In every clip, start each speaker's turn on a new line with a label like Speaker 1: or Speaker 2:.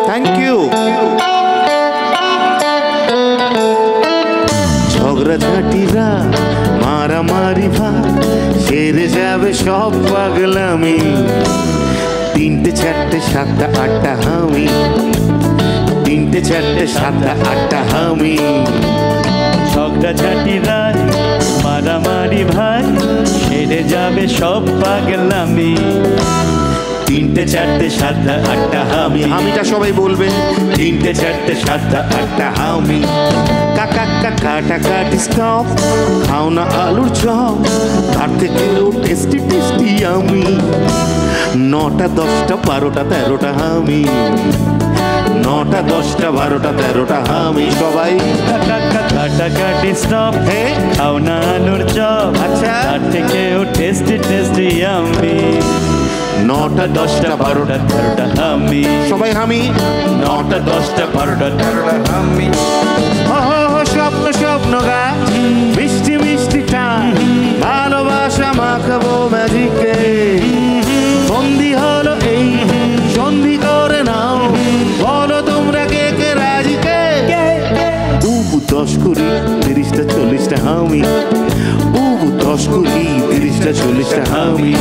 Speaker 1: Thank you. ঝগড়াঝাটিরা মারামারি ভাই সেরে যাবে সব পাগলামি। তিনটে চারটে সাতটা আটটা হামি, তিনটে চারটে সাতটা আটটা হামি।
Speaker 2: ঝগড়াঝাটিরা মারামারি ভাই সেরে যাবে সব পাগলামি। তিনটে চারটে সাতটা আটটা হামি।
Speaker 1: হামিটা সবাই বলবেন।
Speaker 2: তিনটে চারটে সাতটা আটটা হামি।
Speaker 1: কাকা কাটাকাটি স্টপ, খাও না আলুর চপ, তার থেকেও টেস্টি টেস্টি আমি। নটা দশটা বারোটা তেরোটা হামি, নটা দশটা বারোটা তেরোটা হামি। সবাই
Speaker 2: কাটাকাটি স্টপ, খাও না আলুর চপ,
Speaker 1: আচ্ছা
Speaker 2: তার থেকেও টেস্টি টেস্টি আমি।
Speaker 1: নটা দশটা বারোটা
Speaker 2: তেরোটা হামি।
Speaker 1: সবাই হামি।
Speaker 2: নটা দশটা বারোটা তেরোটা হামি।
Speaker 1: স্বপ্ন স্বপ্ন গা মিষ্টি মিষ্টি টান, ভালোবাসা মাখাবো ম্যাজিকে। বন্দি হলো এই সন্ধি করে নাও, বলো তোমরা কে কে রাজিকে। বুবু 10 কুড়ি 30টা 40টা হামি, বুবু 10 কুড়ি 30টা 40টা হামি।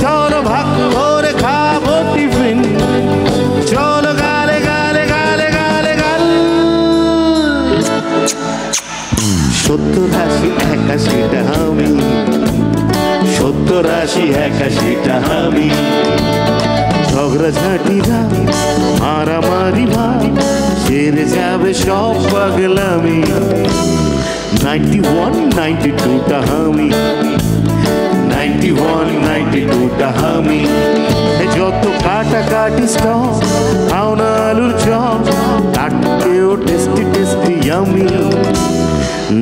Speaker 1: চলো ভাগ করে খাবো টিফিন, চলো গালে গালে গালে গালে গাল। 70 80 81টা হামি, 70 80 81টা হামি। ঝগড়াঝাটিরা মারামারি ভাই সেরে যাবে সব পাগলামি। 91 92টা হামি, 91 92টা হামি। যত কাটাকাটি স্টপ, খাও না আলুর চপ, তাকেও টেস্টি টেস্টি ইয়ামি।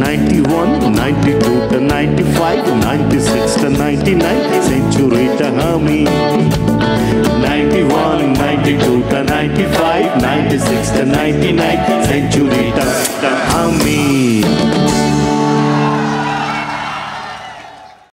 Speaker 1: 91 92টা 95 96টা 99 সেঞ্চুরিটা হামি। 91 92টা 95 96টা 99 সেঞ্চুরিটা হামি।